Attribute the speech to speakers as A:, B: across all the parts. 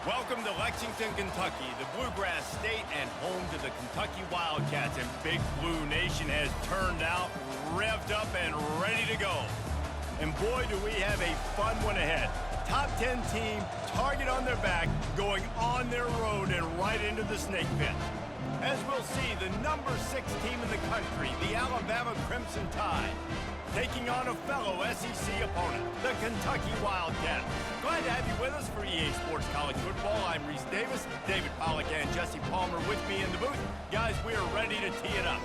A: Welcome to Lexington, Kentucky, the Bluegrass State and home to the Kentucky Wildcats. And Big Blue Nation has turned out, revved up, and ready to go. And boy, do we have a fun one ahead. Top 10 team, target on their back, going on their road and right into the snake pit. As we'll see, the number 6 team in the country, the Alabama Crimson Tide, taking on a fellow SEC opponent, the Kentucky Wildcats. Glad to have you with us for EA Sports College Football. I'm Reese Davis, David Pollack and Jesse Palmer with me in the booth. Guys, we are ready to tee it up.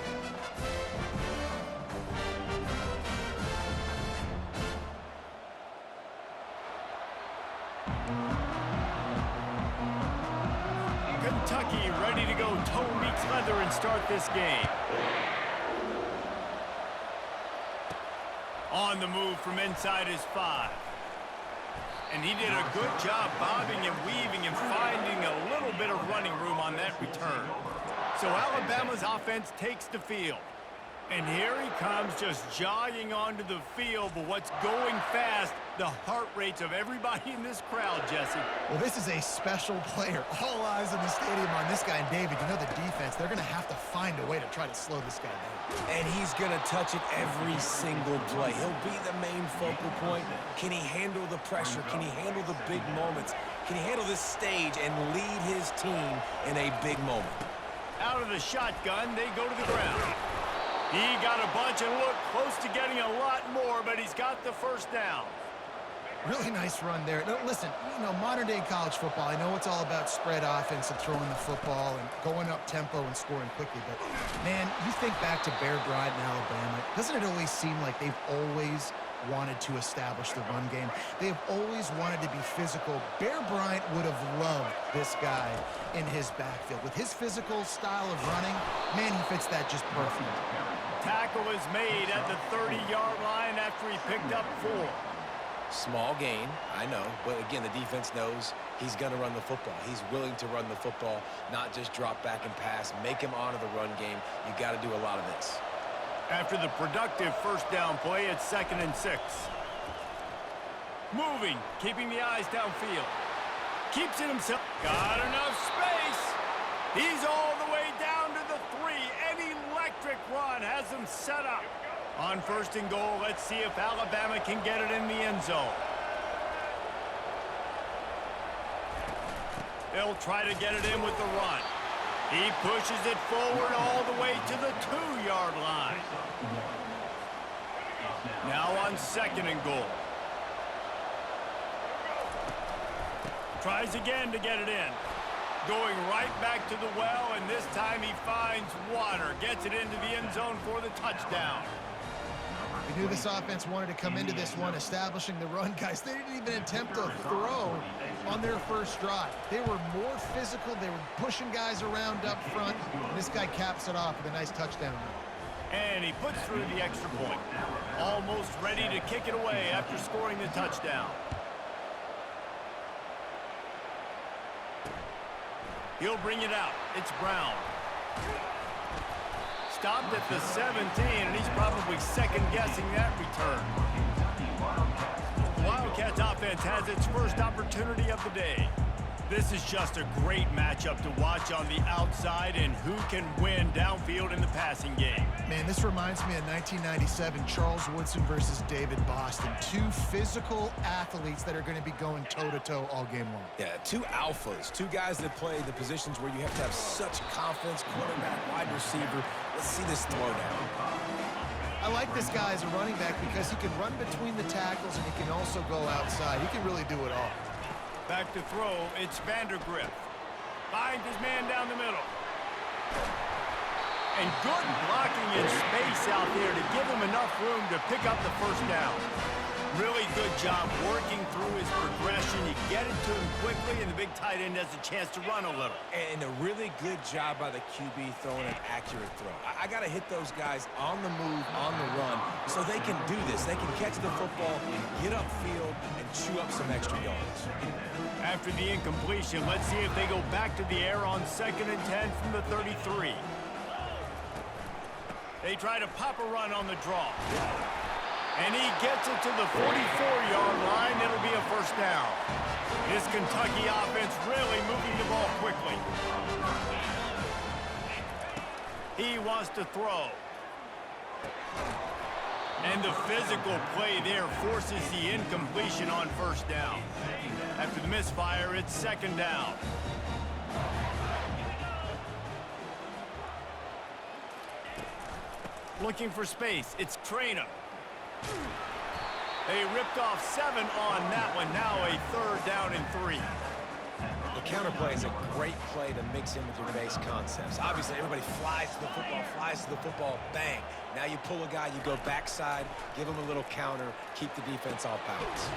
A: Kentucky ready to go toe meets leather and start this game. On the move from inside his 5. And he did a good job bobbing and weaving and finding a little bit of running room on that return. So Alabama's offense takes the field. And here he comes just jogging onto the field, but what's going fast, the heart rates of everybody in this crowd, Jesse.
B: Well, this is a special player. All eyes in the stadium on this guy. And David, you know the defense, they're going to have to find a way to try to slow this guy down.
C: And he's going to touch it every single play. He'll be the main focal point. Can he handle the pressure? Can he handle the big moments? Can he handle this stage and lead his team in a big moment?
A: Out of the shotgun, they go to the ground. He got a bunch and looked close to getting a lot more, but he's got the first down.
B: Really nice run there. Now, listen, you know, modern-day college football, I know it's all about spread offense and throwing the football and going up tempo and scoring quickly, but, man, you think back to Bear Bryant in Alabama, doesn't it always seem like they've always wanted to establish the run game? They have always wanted to be physical. Bear Bryant would have loved this guy in his backfield. With his physical style of running, man, he fits that just perfect.
A: Tackle is made at the 30-yard line after he picked up 4.
C: Small gain, I know, but again, the defense knows he's going to run the football. He's willing to run the football, not just drop back and pass, make him honor the run game. You got to do a lot of this.
A: After the productive first down play, it's 2nd and 6. Moving, keeping the eyes downfield. Keeps it himself. Got enough space. He's all the way down to the 3. An electric run has him set up. On 1st and goal, let's see if Alabama can get it in the end zone. They'll try to get it in with the run. He pushes it forward all the way to the 2-yard line. Now on 2nd and goal. Tries again to get it in. Going right back to the well, and this time he finds water. Gets it into the end zone for the touchdown.
B: We knew this offense wanted to come into this one, establishing the run, guys. They didn't even attempt to throw on their first drive. They were more physical. They were pushing guys around up front. And this guy caps it off with a nice touchdown run.
A: And he puts through the extra point. Almost ready to kick it away after scoring the touchdown. He'll bring it out. It's Brown. Stopped at the 17, and he's probably second-guessing that return. The Wildcats offense has its first opportunity of the day. This is just a great matchup to watch on the outside, and who can win downfield in the passing game.
B: Man, this reminds me of 1997, Charles Woodson versus David Boston. 2 physical athletes that are going to be going toe-to-toe all game long.
C: Yeah, 2 alphas, 2 guys that play the positions where you have to have such confidence, quarterback, wide receiver. Let's see this throwdown.
B: I like this guy as a running back because he can run between the tackles and he can also go outside. He can really do it all.
A: Back to throw, it's Vandergrift. Finds his man down the middle. And good blocking in space out there to give him enough room to pick up the first down. Really good job working through his progression. You get it to him quickly, and the big tight end has a chance to run a little.
C: And a really good job by the QB throwing an accurate throw. I got to hit those guys on the move, on the run, so they can do this. They can catch the football, get upfield, and chew up some extra yards.
A: After the incompletion, let's see if they go back to the air on 2nd and 10 from the 33. They try to pop a run on the draw. And he gets it to the 44-yard line. It'll be a first down. This Kentucky offense really moving the ball quickly. He wants to throw. And the physical play there forces the incompletion on first down. After the misfire, it's second down. Looking for space. It's Trainer. They ripped off 7 on that one. Now a third down and 3.
C: The counterplay is a great play to mix in with your base concepts. Obviously, everybody flies to the football, bang. Now you pull a guy, you go backside, give him a little counter, keep the defense off balance.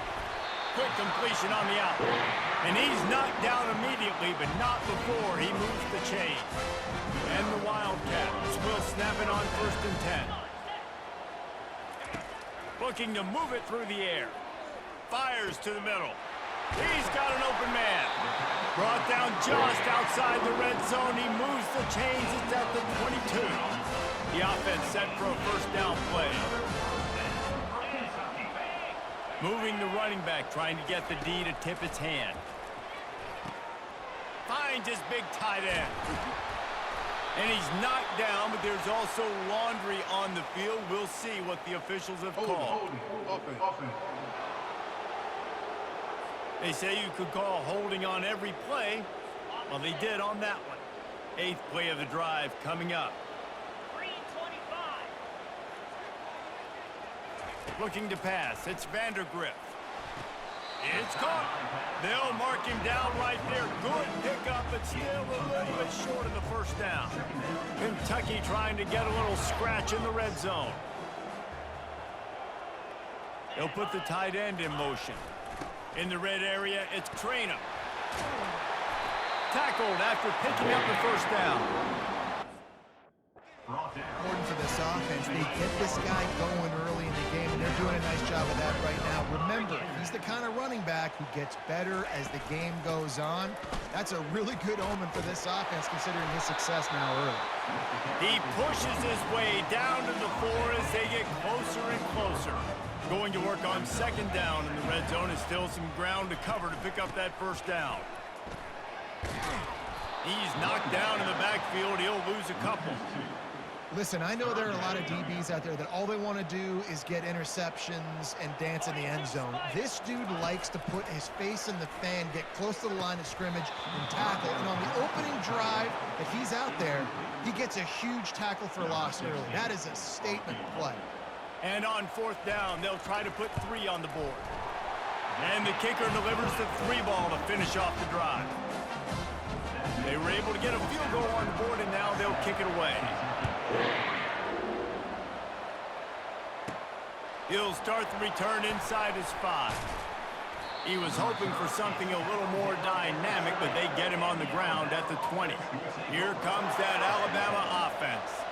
A: Quick completion on the out. And he's knocked down immediately, but not before he moves the chain. And the Wildcats will snap it on first and 10. Looking to move it through the air. Fires to the middle. He's got an open man. Brought down just outside the red zone. He moves the chains. It's at the 22. The offense set for a first down play. Moving the running back, trying to get the D to tip its hand. Finds his big tight end. And he's knocked down, but there's also laundry on the field. We'll see what the officials have called. They say you could call holding on every play. Well, they did on that one. 8th play of the drive coming up. 3:25. Looking to pass. It's Vandergrift. It's caught. They'll mark him down right there. Good pickup, but still a little bit short of the first down. Kentucky trying to get a little scratch in the red zone. They'll put the tight end in motion. In the red area, it's Trainer. Tackled after picking up the first down.
B: Important for this offense, they get this guy going early in the game, and they're doing a nice job of that right now. Remember, he's the kind of running back who gets better as the game goes on. That's a really good omen for this offense, considering his success now early.
A: He pushes his way down to the 4 as they get closer and closer. Going to work on second down in the red zone. Is still some ground to cover to pick up that first down. He's knocked down in the backfield. He'll lose a couple.
B: Listen, I know there are a lot of DBs out there that all they want to do is get interceptions and dance in the end zone. This dude likes to put his face in the fan, get close to the line of scrimmage, and tackle. And on the opening drive that he's out there, he gets a huge tackle for loss early. That is a statement play.
A: And on fourth down, they'll try to put 3 on the board. And the kicker delivers the 3 ball to finish off the drive. They were able to get a field goal on the board, and now they'll kick it away. He'll start the return inside his 5. He was hoping for something a little more dynamic, but they get him on the ground at the 20. Here comes that Alabama offense.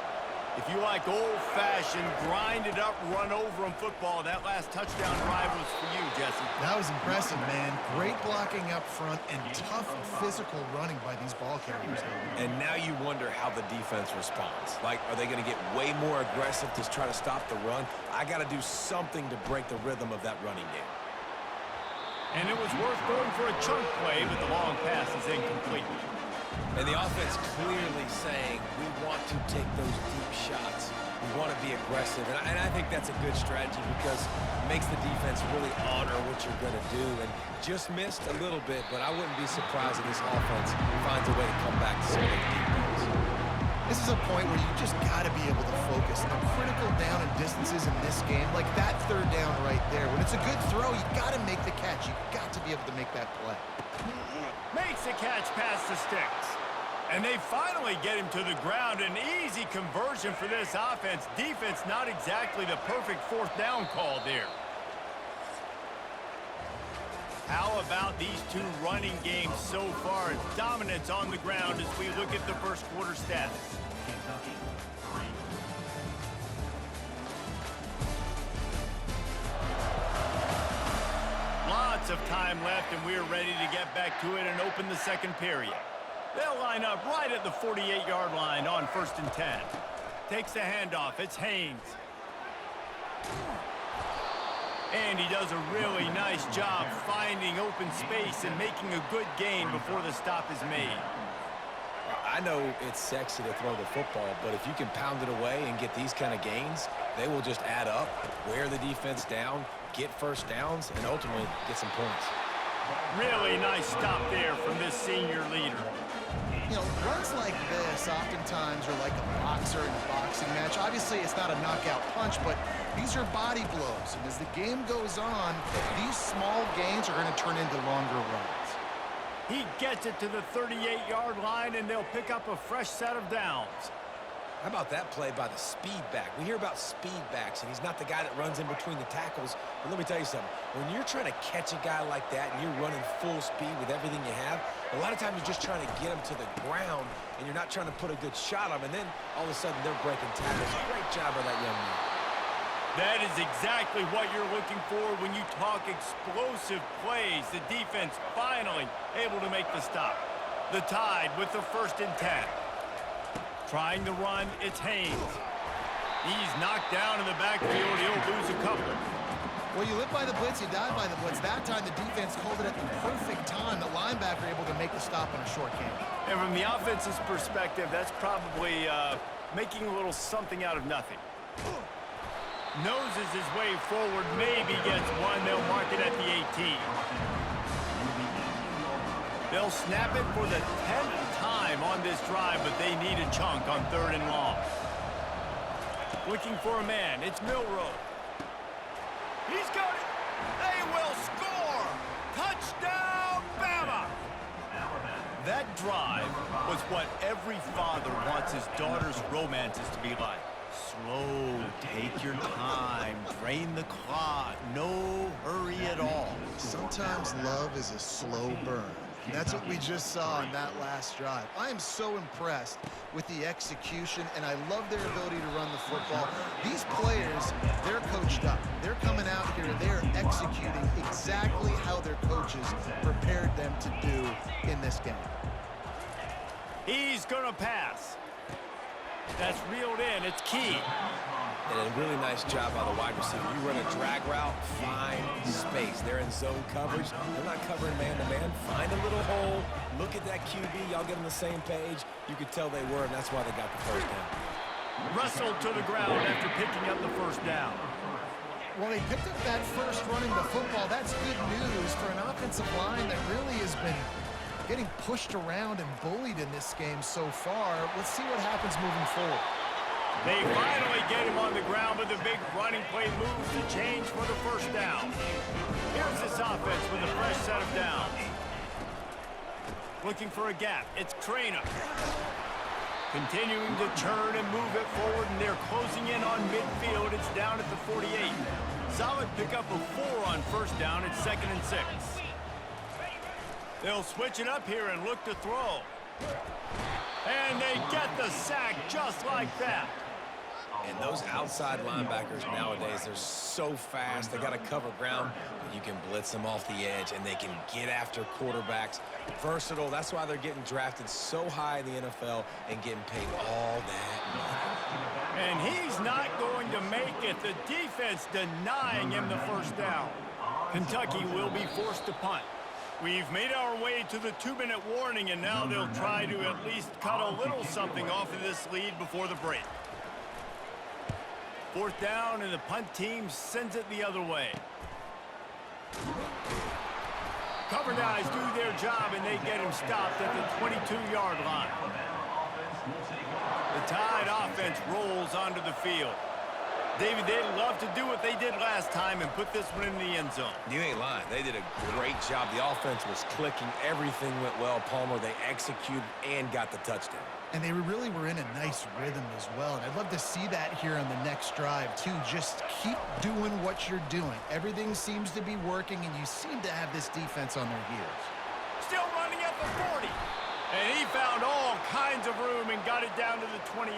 A: If you like old-fashioned, grind-it-up, run-over-'em football, that last touchdown drive was for you, Jesse.
B: That was impressive, man. Great blocking up front and tough physical running by these ball carriers.
C: And now you wonder how the defense responds. Like, are they going to get way more aggressive to try to stop the run? I got to do something to break the rhythm of that running game.
A: And it was worth going for a chunk play, but the long pass is incomplete.
C: And the offense clearly saying, we want to take those deep shots. We want to be aggressive. And I think that's a good strategy because it makes the defense really honor what you're going to do. And just missed a little bit, but I wouldn't be surprised if this offense finds a way to come back to some of those deep balls.
B: This is a point where you just got to be able to focus. The critical down and distances in this game, like that third down right there. When it's a good throw, you got to make the catch. You got to be able to make that play.
A: Makes the catch past the sticks. And they finally get him to the ground. An easy conversion for this offense. Defense not exactly the perfect fourth down call there. How about these two running games so far? Dominance on the ground as we look at the first quarter stats. Lots of time left, and we're ready to get back to it and open the second period. They'll line up right at the 48-yard line on 1st and 10. Takes the handoff. It's Haynes. And he does a really nice job finding open space and making a good gain before the stop is made.
C: I know it's sexy to throw the football, but if you can pound it away and get these kind of gains, they will just add up, wear the defense down, get first downs, and ultimately get some points.
A: Really nice stop there from this senior leader.
B: You know, runs like this oftentimes are like a boxer in a boxing match. Obviously, it's not a knockout punch, but these are body blows. And as the game goes on, these small gains are going to turn into longer runs.
A: He gets it to the 38-yard line, and they'll pick up a fresh set of downs.
C: How about that play by the speed back? We hear about speed backs, and he's not the guy that runs in between the tackles. But let me tell you something. When you're trying to catch a guy like that and you're running full speed with everything you have, a lot of times you're just trying to get him to the ground, and you're not trying to put a good shot on him, and then all of a sudden they're breaking tackles. Great job by that young man.
A: That is exactly what you're looking for when you talk explosive plays. The defense finally able to make the stop. The Tide with the 1st and 10. Trying to run, it's Haynes. He's knocked down in the backfield. He'll lose a couple.
B: Well, you live by the blitz, you die by the blitz. That time, the defense called it at the perfect time. The linebacker able to make the stop in a short game.
A: And from the offense's perspective, that's probably making a little something out of nothing. Noses his way forward, maybe gets one. They'll mark it at the 18. They'll snap it for the 10th time on this drive, but they need a chunk on 3rd and long. Looking for a man. It's Milroe. He's got it. They will score. Touchdown, Bama. That drive was what every father wants his daughter's romances to be like. Slow, take your time, drain the clock, no hurry at all.
B: Sometimes love is a slow burn. And that's what we just saw in that last drive. I am so impressed with the execution, and I love their ability to run the football. These players, they're coached up. They're coming out here, and they're executing exactly how their coaches prepared them to do in this game.
A: He's going to pass. That's reeled in. It's Key.
C: And a really nice job by the wide receiver. You run a drag route, find space. They're in zone coverage. They're not covering man-to-man. Find a little hole. Look at that QB. Y'all get on the same page. You could tell they were, and that's why they got the 1st down.
A: Wrestled to the ground after picking up the 1st down.
B: Well, they picked up that first running the football. That's good news for an offensive line that really has been getting pushed around and bullied in this game so far. Let's see what happens moving forward.
A: They finally get him on the ground, but the big running play moves to change for the 1st down. Here's this offense with a fresh set of downs. Looking for a gap. It's Trainer. Continuing to churn and move it forward, and they're closing in on midfield. It's down at the 48. Solid pickup of 4 on 1st down. It's 2nd and 6. They'll switch it up here and look to throw. And they get the sack just like that.
C: And those outside linebackers nowadays, they're so fast. They got to cover ground, but you can blitz them off the edge, and they can get after quarterbacks. Versatile. That's why they're getting drafted so high in the NFL and getting paid all that money.
A: And he's not going to make it. The defense denying him the 1st down. Kentucky will be forced to punt. We've made our way to the 2-minute warning, and now they'll try to at least cut a little something off of this lead before the break. 4th down, and the punt team sends it the other way. Cover guys do their job, and they get him stopped at the 22-yard line. The Tide offense rolls onto the field. David, they'd love to do what they did last time and put this one in the end zone.
C: You ain't lying. They did a great job. The offense was clicking. Everything went well, Palmer. They executed and got the touchdown.
B: And they really were in a nice rhythm as well. And I'd love to see that here on the next drive, too. Just keep doing what you're doing. Everything seems to be working, and you seem to have this defense on their heels.
A: Still running at the 40. And he found all kinds of room and got it down to the 28.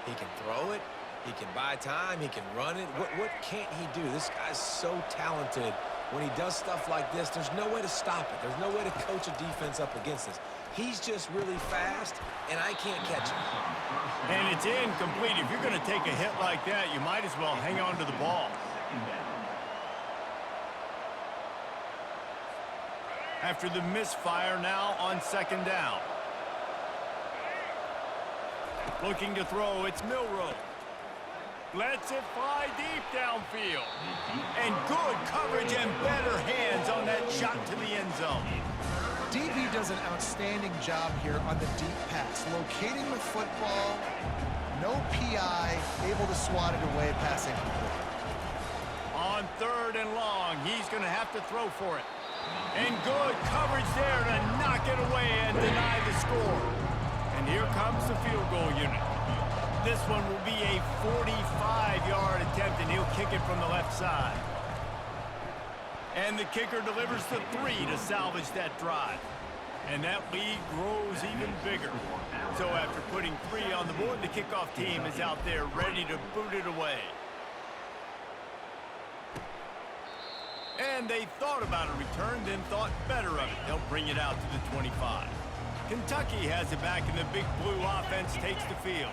C: He can throw it. He can buy time. He can run it. What can't he do? This guy's so talented. When he does stuff like this, there's no way to stop it. There's no way to coach a defense up against this. He's just really fast, and I can't catch him.
A: And it's incomplete. If you're going to take a hit like that, you might as well hang on to the ball. After the misfire, now on second down. Looking to throw, it's Milrow. Lets it fly deep downfield. And good coverage and better hands on that shot to the end zone.
B: DB does an outstanding job here on the deep pass, locating the football, no PI, able to swat it away, passing complete.
A: On third and long, he's going to have to throw for it. And good coverage there to knock it away and deny the score. And here comes the field goal unit. This one will be a 45-yard attempt, and he'll kick it from the left side. And the kicker delivers the 3 to salvage that drive. And that lead grows even bigger. So after putting 3 on the board, the kickoff team is out there ready to boot it away. And they thought about a return, then thought better of it. They'll bring it out to the 25. Kentucky has it back, and the Big Blue offense takes the field.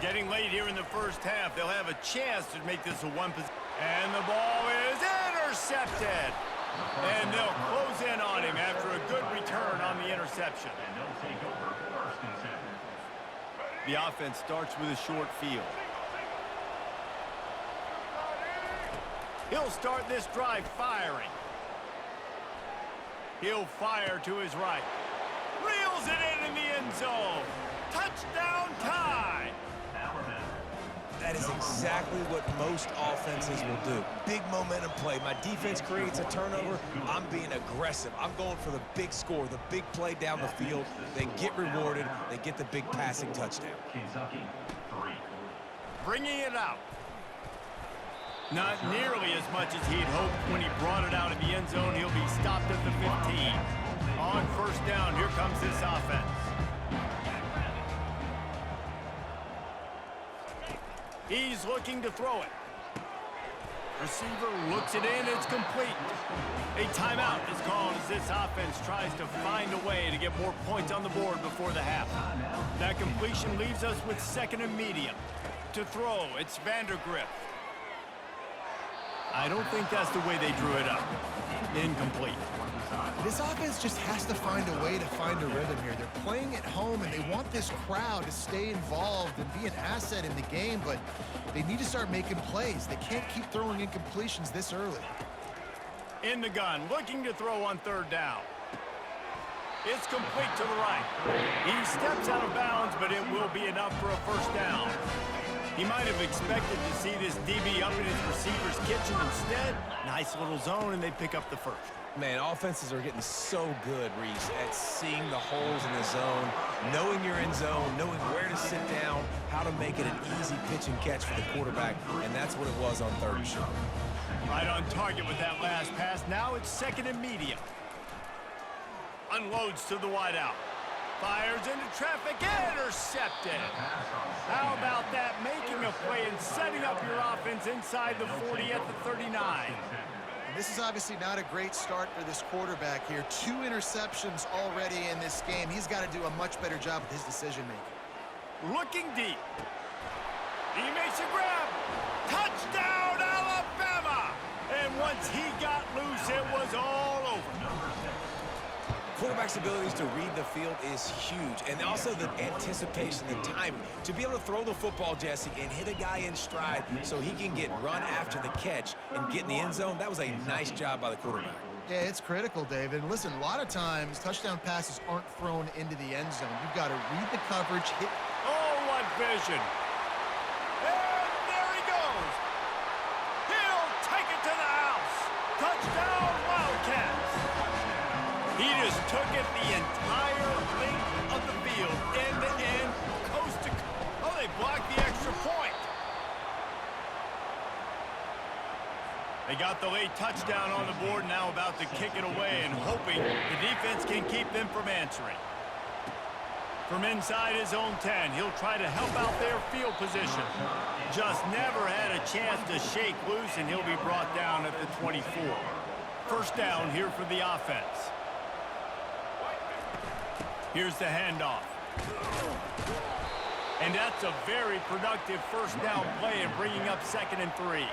A: Getting late here in the first half, they'll have a chance to make this a one-position. And the ball is intercepted. And they'll close in on him after a good return on the interception.
D: And they'll take over first and 10.
A: The offense starts with a short field. He'll start this drive firing. He'll fire to his right. Reels it in the end zone. Touchdown tie.
C: That is exactly what most offenses will do. Big momentum play. My defense creates a turnover. I'm being aggressive. I'm going for the big score, the big play down the field. They get rewarded. They get the big passing touchdown.
D: Kentucky, 3.
A: Bringing it out. Not nearly as much as he'd hoped when he brought it out of the end zone. He'll be stopped at the 15. On first down, here comes this offense. He's looking to throw it. Receiver looks it in. It's complete. A timeout is called as this offense tries to find a way to get more points on the board before the half. That completion leaves us with second and medium. To throw, it's Vandergrift. I don't think that's the way they drew it up. Incomplete.
B: This offense just has to find a way to find a rhythm here. They're playing at home, and they want this crowd to stay involved and be an asset in the game, but they need to start making plays. They can't keep throwing incompletions this early.
A: In the gun, looking to throw on third down. It's complete to the right. He steps out of bounds, but it will be enough for a first down. He might have expected to see this DB up in his receiver's kitchen. Instead, nice little zone, and they pick up the first.
C: Man, offenses are getting so good, Reese, at seeing the holes in the zone, knowing you're in zone, knowing where to sit down, how to make it an easy pitch and catch for the quarterback, and that's what it was on third and short.
A: Right on target with that last pass. Now it's second and medium. Unloads to the wideout. Fires into traffic, intercepted. How about that? Making a play and setting up your offense inside the 40 at the 39.
B: And this is obviously not a great start for this quarterback here. 2 interceptions already in this game. He's got to do a much better job with his decision-making.
A: Looking deep. He makes a grab. Touchdown, Alabama! And once he got loose, it was all over.
C: Quarterback's abilities to read the field is huge, and also the anticipation, the timing. To be able to throw the football, Jesse, and hit a guy in stride so he can get run after the catch and get in the end zone, that was a nice job by the quarterback.
B: Yeah, it's critical, David. And listen, a lot of times, touchdown passes aren't thrown into the end zone. You've got to read the coverage, hit.
A: Oh, what vision. And there he goes. He'll take it to the house. Touchdown, Wildcats. He just took it the entire length of the field, end to end, coast to coast. Oh, they blocked the extra point. They got the late touchdown on the board, now about to kick it away and hoping the defense can keep them from answering. From inside his own 10, he'll try to help out their field position. Just never had a chance to shake loose, and he'll be brought down at the 24. First down here for the offense. Here's the handoff. And that's a very productive first down play and bringing up second and 3.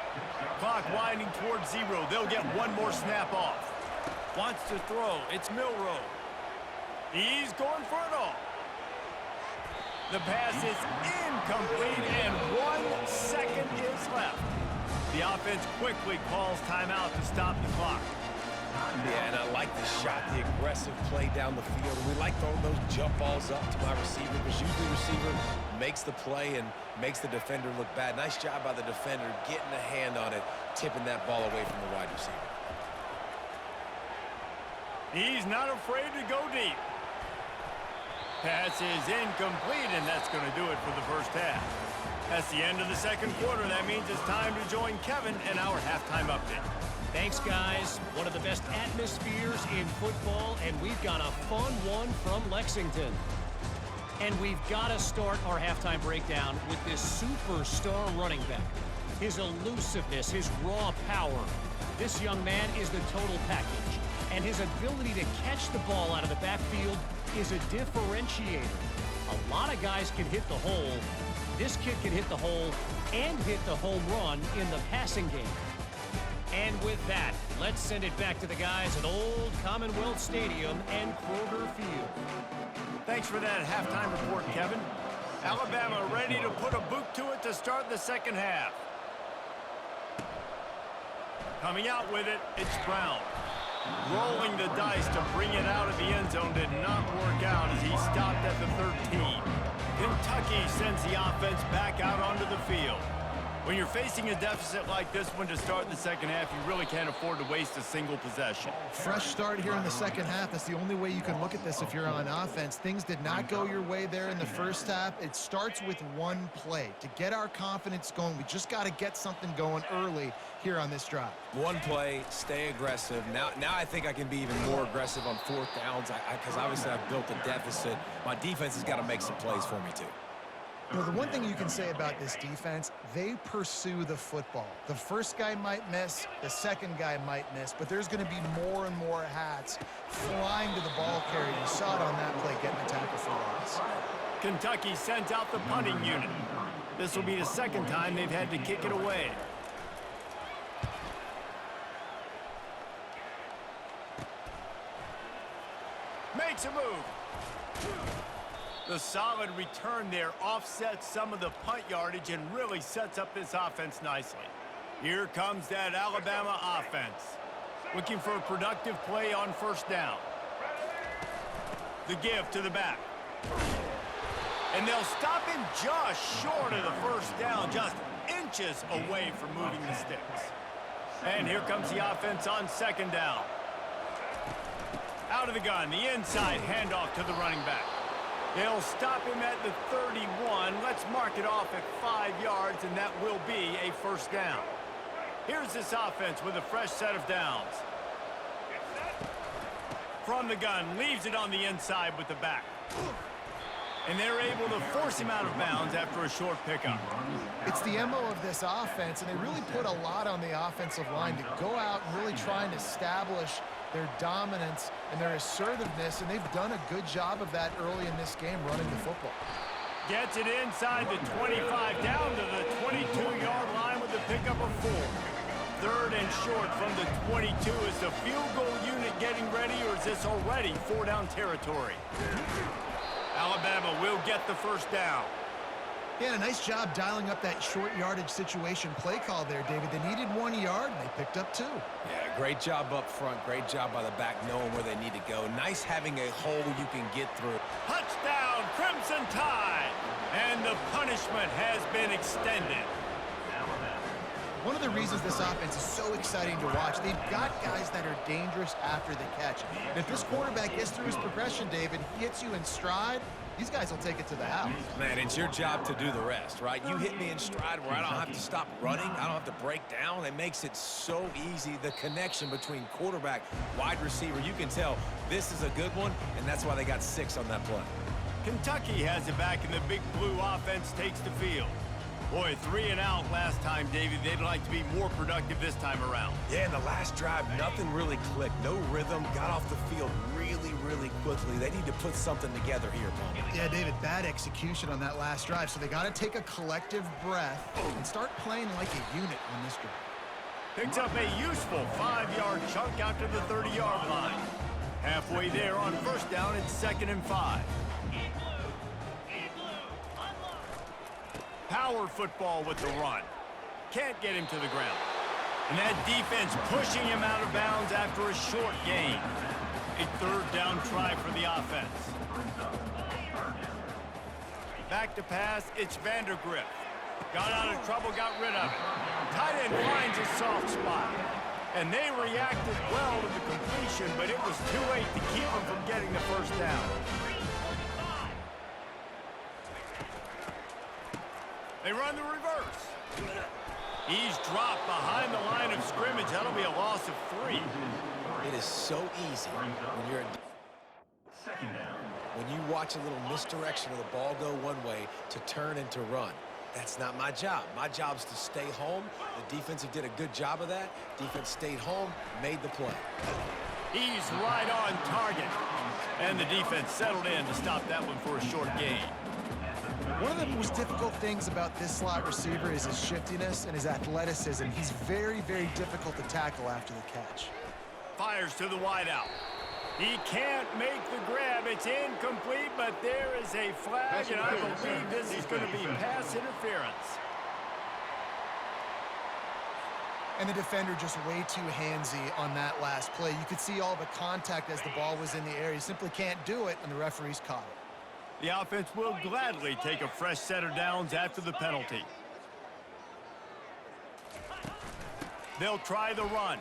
A: Clock winding towards 0. They'll get one more snap off. Wants to throw. It's Milrow. He's going for it all. The pass is incomplete, and 1 second is left. The offense quickly calls timeout to stop the clock.
C: Yeah, and I like the shot, the aggressive play down the field. We like throwing those jump balls up to my receiver because usually the receiver makes the play and makes the defender look bad. Nice job by the defender getting a hand on it, tipping that ball away from the wide receiver.
A: He's not afraid to go deep. Pass is incomplete, and that's going to do it for the first half. That's the end of the second quarter. That means it's time to join Kevin in our halftime update.
E: Thanks, guys. One of the best atmospheres in football, and we've got a fun one from Lexington. And we've got to start our halftime breakdown with this superstar running back. His elusiveness, his raw power. This young man is the total package. And his ability to catch the ball out of the backfield is a differentiator. A lot of guys can hit the hole. This kid can hit the hole and hit the home run in the passing game. And with that, let's send it back to the guys at Old Commonwealth Stadium and Kroger Field.
A: Thanks for that halftime report, Kevin. Alabama ready to put a boot to it to start the second half. Coming out with it, it's Brown. Rolling the dice to bring it out of the end zone did not work out as he stopped at the 13. Kentucky sends the offense back out onto the field. When you're facing a deficit like this one to start the second half, you really can't afford to waste a single possession.
B: Fresh start here in the second half. That's the only way you can look at this if you're on offense. Things did not go your way there in the first half. It starts with one play. To get our confidence going, we just got to get something going early here on this drive.
C: One play, stay aggressive. Now I think I can be even more aggressive on fourth downs because obviously I've built a deficit. My defense has got to make some plays for me too.
B: You know, the one thing you can say about this defense, they pursue the football. The first guy might miss, the second guy might miss, but there's going to be more and more hats flying to the ball carrier. You saw it on that play, getting a tackle for loss.
A: Kentucky sends out the punting unit. This will be the second time they've had to kick it away. Makes a move. The solid return there offsets some of the punt yardage and really sets up this offense nicely. Here comes that Alabama offense. Looking for a productive play on first down. The give to the back. And they'll stop him just short of the first down, just inches away from moving the sticks. And here comes the offense on second down. Out of the gun, the inside handoff to the running back. They'll stop him at the 31. Let's mark it off at 5 yards, and that will be a first down. Here's this offense with a fresh set of downs. From the gun, leaves it on the inside with the back. And they're able to force him out of bounds after a short pickup.
B: It's the MO of this offense, and they really put a lot on the offensive line to go out and really try and establish their dominance and their assertiveness, and they've done a good job of that early in this game running the football.
A: Gets it inside the 25, down to the 22-yard line with the pickup of 4. Third and short from the 22. Is the field goal unit getting ready, or is this already 4-down territory? Alabama will get the first down.
B: Yeah, a nice job dialing up that short yardage situation play call there, David. They needed 1 yard, and they picked up 2.
C: Yeah, great job up front. Great job by the back knowing where they need to go. Nice having a hole you can get through.
A: Touchdown, Crimson Tide! And the punishment has been extended.
B: One of the reasons this offense is so exciting to watch, they've got guys that are dangerous after the catch. And if this quarterback gets through his progression, David, he hits you in stride, these guys will take it to the house.
C: Man, it's your job to do the rest, right? You hit me in stride where I don't have to stop running. I don't have to break down. It makes it so easy. The connection between quarterback, wide receiver, you can tell this is a good one, and that's why they got 6 on that play.
A: Kentucky has it back, and the Big Blue offense takes the field. Boy, 3 and out last time, David. They'd like to be more productive this time around.
C: Yeah, in the last drive, nothing really clicked. No rhythm. Got off the field really, really quickly. They need to put something together here, Paul.
B: Yeah, David, bad execution on that last drive, so they got to take a collective breath and start playing like a unit on this drive.
A: Picks up a useful 5-yard 4-yard chunk out to the 30-yard line. Halfway there on first down, it's 2nd and 5. Power football with the run. Can't get him to the ground. And that defense pushing him out of bounds after a short gain. A 3rd down try for the offense. Back to pass, it's Vandergrift. Got out of trouble, got rid of it. Tight end finds a soft spot. And they reacted well to the completion, but it was too late to keep them from getting the first down. They run the reverse. He's dropped behind the line of scrimmage. That'll be a loss of 3.
C: It is so easy when you're
D: Second down.
C: when you watch a little misdirection of the ball go one way to turn and to run. That's not my job. My job is to stay home. The defensive did a good job of that. Defense stayed home, made the play.
A: He's right on target. And the defense settled in to stop that one for a short gain.
B: One of the most difficult things about this slot receiver is his shiftiness and his athleticism. He's very, very difficult to tackle after the catch.
A: Fires to the wideout. He can't make the grab. It's incomplete, but there is a flag, and I believe this is going to be pass interference.
B: And the defender just way too handsy on that last play. You could see all the contact as the ball was in the air. He simply can't do it, and the referees caught it.
A: The offense will gladly take a fresh set of downs after the penalty. They'll try the run.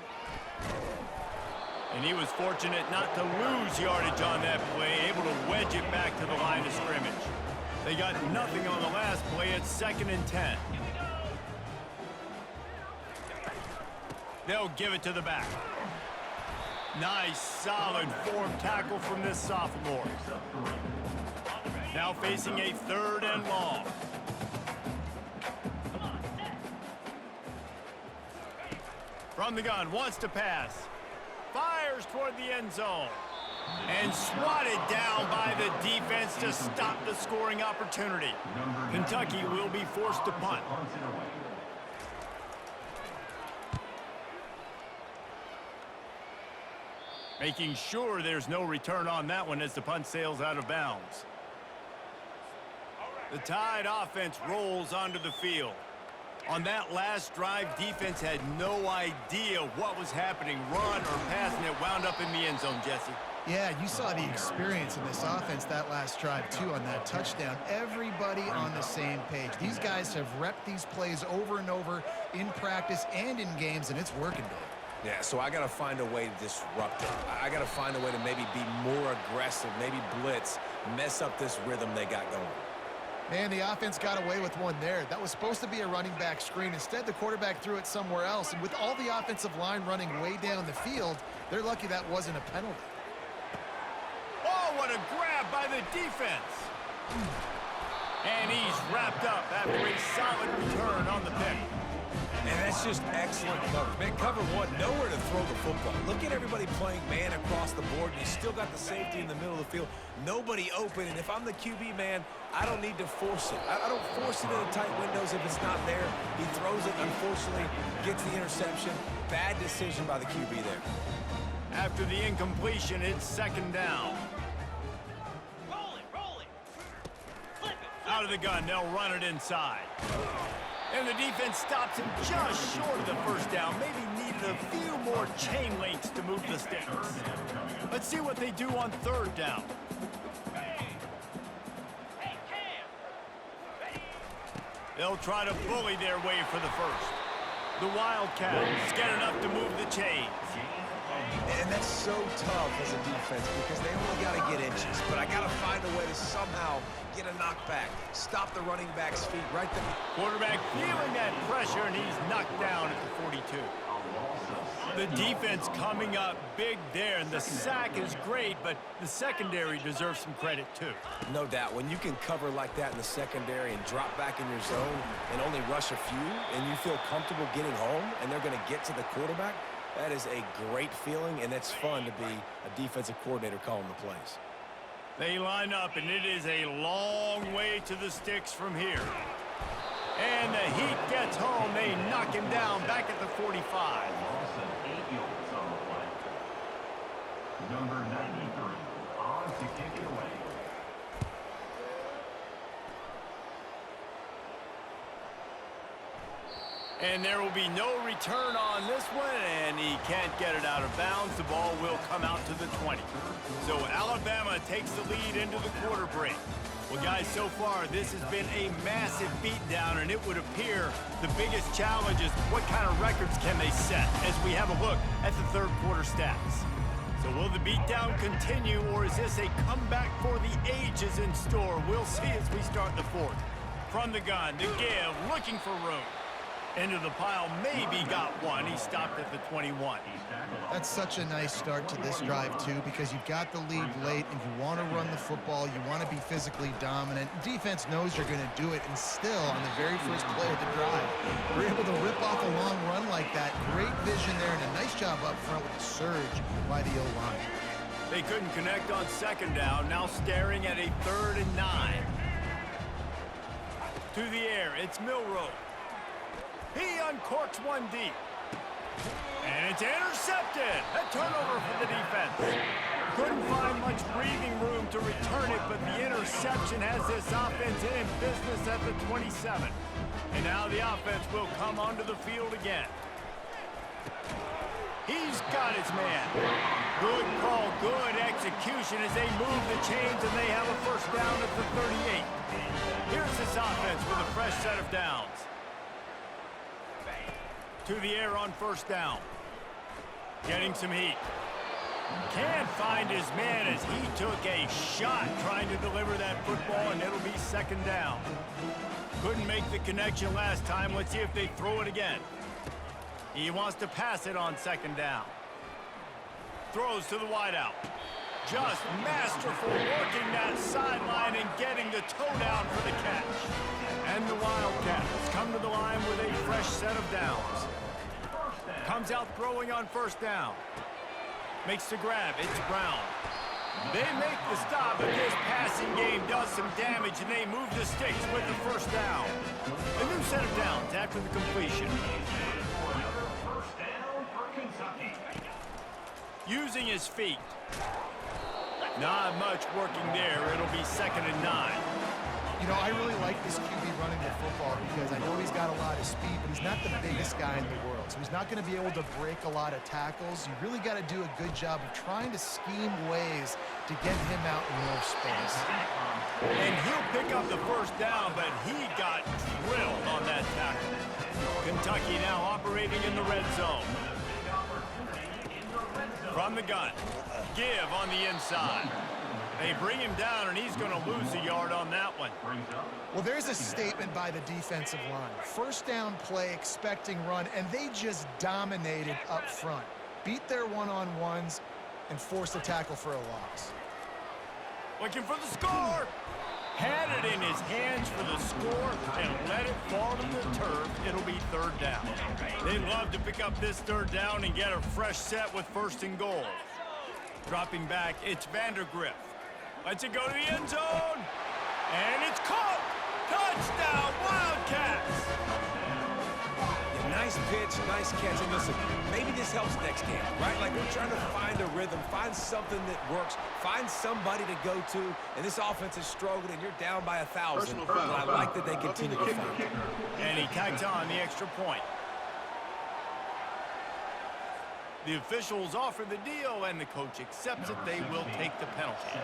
A: And he was fortunate not to lose yardage on that play, able to wedge it back to the line of scrimmage. They got nothing on the last play. It's 2nd and 10. They'll give it to the back. Nice, solid form tackle from this sophomore. Now facing a 3rd and long. From the gun, wants to pass. Fires toward the end zone. And swatted down by the defense to stop the scoring opportunity. Kentucky will be forced to punt. Making sure there's no return on that one as the punt sails out of bounds. The Tide offense rolls onto the field. On that last drive, defense had no idea what was happening, run or pass, and it wound up in the end zone, Jesse.
B: Yeah, you saw the experience in this offense that last drive, too, on that touchdown. Everybody on the same page. These guys have repped these plays over and over in practice and in games, and it's working, Dave.
C: Yeah, so I got to find a way to disrupt it. I got to find a way to maybe be more aggressive, maybe blitz, mess up this rhythm they got going.
B: Man, the offense got away with one there. That was supposed to be a running back screen. Instead, the quarterback threw it somewhere else. And with all the offensive line running way down the field, they're lucky that wasn't a penalty.
A: Oh, what a grab by the defense. And he's wrapped up after a solid return on the pick.
C: And that's just excellent coverage. Man, cover one, nowhere to throw the football. Look at everybody playing man across the board, and you still got the safety in the middle of the field. Nobody open, and if I'm the QB, man, I don't need to force it. I don't force it into tight windows if it's not there. He throws it, unfortunately, gets the interception. Bad decision by the QB there.
A: After the incompletion, it's 2nd down.
E: Roll it. Flip it.
A: Out of the gun, they'll run it inside. And the defense stops him just short of the first down. Maybe needed a few more chain links to move the sticks. Let's see what they do on 3rd down. They'll try to bully their way for the first. The Wildcats get enough to move the chains.
C: And that's so tough as a defense because they only got to get inches. But I got to find a way to somehow get a knockback, stop the running back's feet right there.
A: Quarterback feeling that pressure, and he's knocked down at the 42. The defense coming up big there, and the sack is great, but the secondary deserves some credit too.
C: No doubt. When you can cover like that in the secondary and drop back in your zone and only rush a few, and you feel comfortable getting home, and they're going to get to the quarterback, that is a great feeling, and it's fun to be a defensive coordinator calling the plays.
A: They line up, and it is a long way to the sticks from here. And the heat gets home. They knock him down back at the 45.
D: Number 93, on to kick it away.
A: And there will be no return on this one, and he can't get it out of bounds. The ball will come out to the 20. So Alabama takes the lead into the quarter break. Well, guys, so far, this has been a massive beatdown, and it would appear the biggest challenge is what kind of records can they set as we have a look at the third quarter stats. So will the beatdown continue, or is this a comeback for the ages in store? We'll see as we start the fourth. From the gun, to give, looking for room. Into the pile, maybe got one. He stopped at the 21.
B: That's such a nice start to this drive, too, because you've got the lead late, and you want to run the football. You want to be physically dominant. Defense knows you're going to do it, and still, on the very first play of the drive, we're able to rip off a long run like that. Great vision there, and a nice job up front with the surge by the O-line.
A: They couldn't connect on second down. Now staring at a 3rd and 9. To the air, it's Milroe. He uncorks one deep. And it's intercepted. A turnover for the defense. Couldn't find much breathing room to return it, but the interception has this offense in business at the 27. And now the offense will come onto the field again. He's got his man. Good call, good execution as they move the chains, and they have a first down at the 38. Here's this offense with a fresh set of downs. To the air on first down. Getting some heat. Can't find his man as he took a shot trying to deliver that football, and it'll be second down. Couldn't make the connection last time. Let's see if they throw it again. He wants to pass it on second down. Throws to the wideout. Just masterful working that sideline and getting the toe down for the catch. And the Wildcats come to the line with a fresh set of downs. Comes out throwing on first down. Makes the grab. It's Brown. They make the stop, but this passing game does some damage, and they move the sticks with the first down. A new set of downs after the completion.
D: First down for Kentucky.
A: Using his feet. Not much working there. It'll be 2nd and 9.
B: You know, I really like this QB running the football because I know he's got a lot of speed, but he's not the biggest guy in the world. So he's not going to be able to break a lot of tackles. You really got to do a good job of trying to scheme ways to get him out in more space.
A: And he'll pick up the first down, but he got drilled on that tackle. Kentucky now operating in the red zone. From the gun. Give on the inside. They bring him down, and he's going to lose a yard on that one.
B: Well, there's a statement by the defensive line. First down play, expecting run, and they just dominated up front. Beat their one-on-ones and forced a tackle for a loss.
A: Looking for the score. Had it in his hands for the score and let it fall to the turf. It'll be 3rd down. They'd love to pick up this 3rd down and get a fresh set with 1st and goal. Dropping back, it's Vandergriff. Lets it go to the end zone. And it's caught. Touchdown, Wildcats.
C: Yeah, nice pitch, nice catch. And listen, maybe this helps next game, right? Like we're trying to find a rhythm, find something that works, find somebody to go to. And this offense is struggling, and you're down by 1,000. But I like that they continue to find it.
A: And he tags on the extra point. The officials offer the deal, and the coach accepts it. They will take the penalty.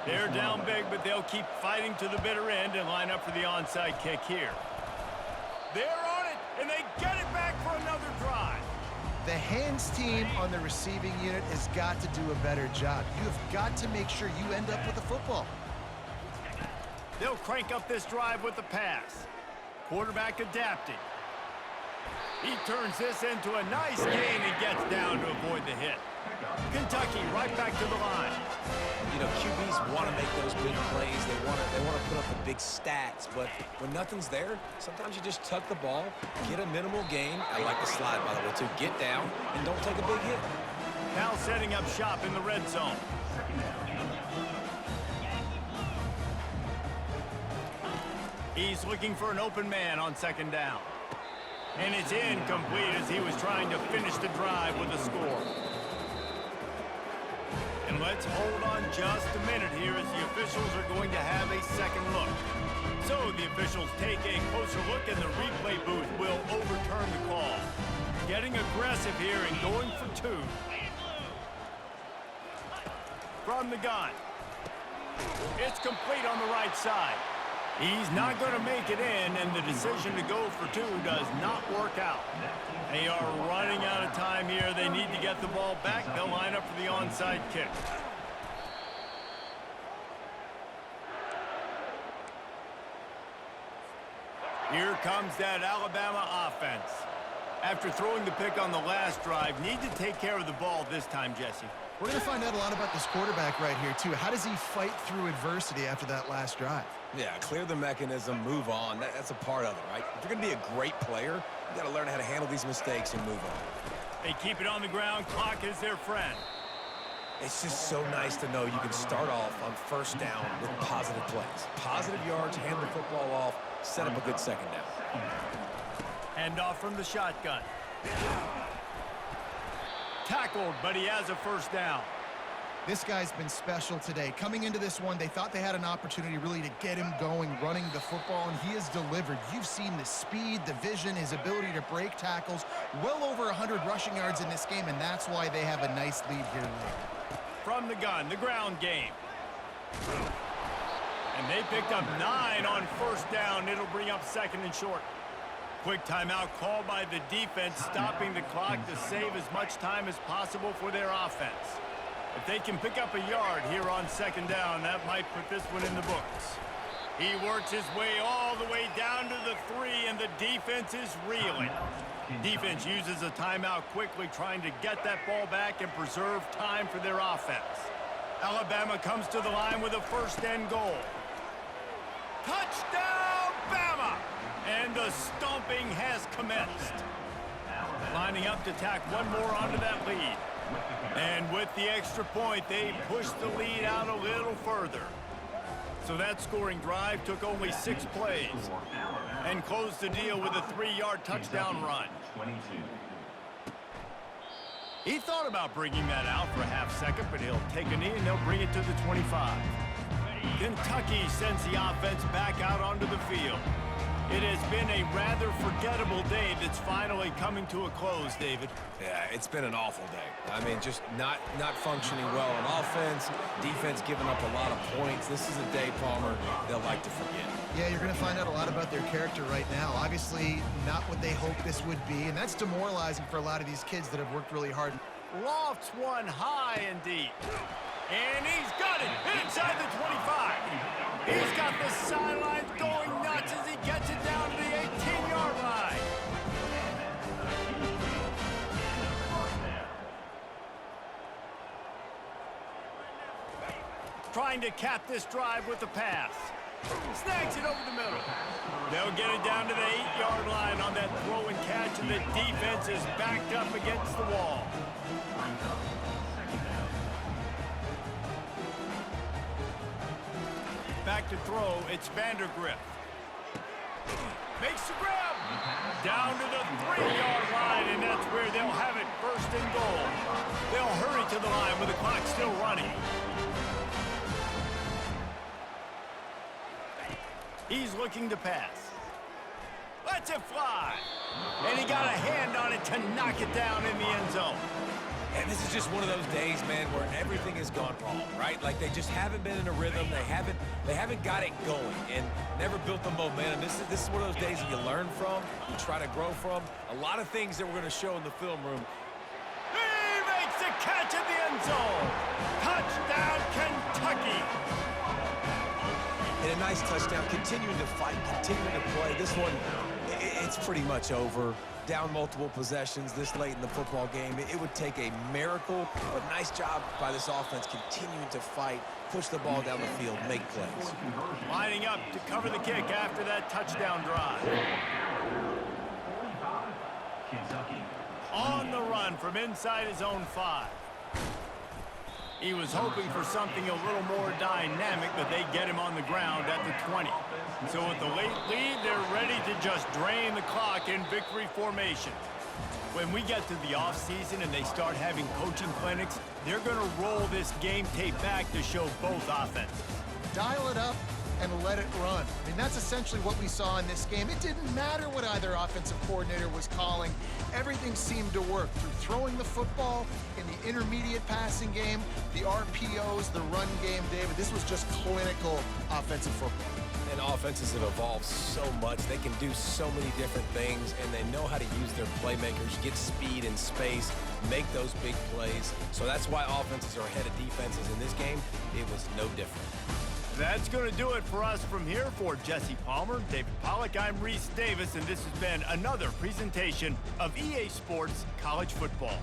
A: They're down big, but they'll keep fighting to the bitter end and line up for the onside kick here. They're on it, and they get it back for another drive.
B: The hands team on the receiving unit has got to do a better job. You have got to make sure you end up with the football.
A: They'll crank up this drive with the pass. Quarterback adapting. He turns this into a nice gain and gets down to avoid the hit. Kentucky right back to the line.
C: You know, QBs want to make those big plays. They want to put up the big stats. But when nothing's there, sometimes you just tuck the ball, get a minimal gain. I like the slide, by the way, too. Get down and don't take a big hit.
A: Now setting up shop in the red zone. He's looking for an open man on 2nd down. And it's incomplete as he was trying to finish the drive with a score. And let's hold on just a minute here as the officials are going to have a second look. So the officials take a closer look and the replay booth will overturn the call. Getting aggressive here and going for two. From the gun. It's complete on the right side. He's not going to make it in, and the decision to go for two does not work out. They are running out of time here. They need to get the ball back. They'll line up for the onside kick. Here comes that Alabama offense. After throwing the pick on the last drive, need to take care of the ball this time, Jesse.
B: We're going to find out a lot about this quarterback right here, too. How does he fight through adversity after that last drive?
C: Yeah, clear the mechanism, move on. That's a part of it, right? If you're going to be a great player, you got to learn how to handle these mistakes and move on.
A: They keep it on the ground. Clock is their friend.
C: It's just so nice to know you can start off on first down with positive plays. Positive yards, hand the football off, set up a good second down.
A: Hand off from the shotgun. Tackled, but he has a first down.
B: This guy's been special today. Coming into this one, they thought they had an opportunity really to get him going, running the football, and he has delivered. You've seen the speed, the vision, his ability to break tackles. Well over 100 rushing yards in this game, and that's why they have a nice lead here late.
A: From the gun, the ground game. And they picked up 9 on first down. It'll bring up second and short. Quick timeout called by the defense, stopping the clock to save as much time as possible for their offense. If they can pick up a yard here on second down, that might put this one in the books. He works his way all the way down to the 3, and the defense is reeling. Defense uses a timeout quickly, trying to get that ball back and preserve time for their offense. Alabama comes to the line with a first and goal. Touchdown, Bama! And the stomping has commenced. Lining up to tack one more onto that lead. And with the extra point, they push the lead out a little further. So that scoring drive took only 6 plays and closed the deal with a 3-yard touchdown run. He thought about bringing that out for a half second, but he'll take a knee and they'll bring it to the 25. Kentucky sends the offense back out onto the field. It has been a rather forgettable day that's finally coming to a close, David.
C: Yeah, it's been an awful day. I mean, just not functioning well on offense, defense giving up a lot of points. This is a day, Palmer, they'll like to forget.
B: Yeah, you're going to find out a lot about their character right now. Obviously, not what they hoped this would be, and that's demoralizing for a lot of these kids that have worked really hard.
A: Lofts one high and deep. And he's got it inside the 25. He's got the sidelines going nuts as he gets it down to the 18-yard line. Trying to cap this drive with the pass. Snags it over the middle. They'll get it down to the 8-yard line on that throw and catch, and the defense is backed up against the wall. Back to throw, it's Vandergrift. Makes the grab. Down to the 3-yard line, and that's where they'll have it, first and goal. They'll hurry to the line with the clock still running. He's looking to pass. Lets it fly. And he got a hand on it to knock it down in the end zone.
C: And this is just one of those days, man, where everything has gone wrong, right? Like they just haven't been in a rhythm. They haven't got it going and never built the momentum. This is one of those days that you learn from, you try to grow from. A lot of things that we're going to show in the film room.
A: He makes the catch in the end zone. Touchdown, Kentucky.
C: And a nice touchdown, continuing to fight, continuing to play. This one, it's pretty much over. Down multiple possessions this late in the football game. It would take a miracle, but nice job by this offense continuing to fight, push the ball down the field, make plays.
A: Lining up to cover the kick after that touchdown drive. On the run from inside his own 5. He was hoping for something a little more dynamic, but they get him on the ground at the 20. So with the late lead, they're ready to just drain the clock in victory formation. When we get to the offseason and they start having coaching clinics, they're going to roll this game tape back to show both offenses.
B: Dial it up and let it run. I mean, that's essentially what we saw in this game. It didn't matter what either offensive coordinator was calling. Everything seemed to work through throwing the football, in the intermediate passing game, the RPOs, the run game, David. This was just clinical offensive football.
C: And offenses have evolved so much. They can do so many different things, and they know how to use their playmakers, get speed and space, make those big plays. So that's why offenses are ahead of defenses in this game. It was no different.
A: That's going to do it for us from here. For Jesse Palmer, David Pollack, I'm Reese Davis, and this has been another presentation of EA Sports College Football.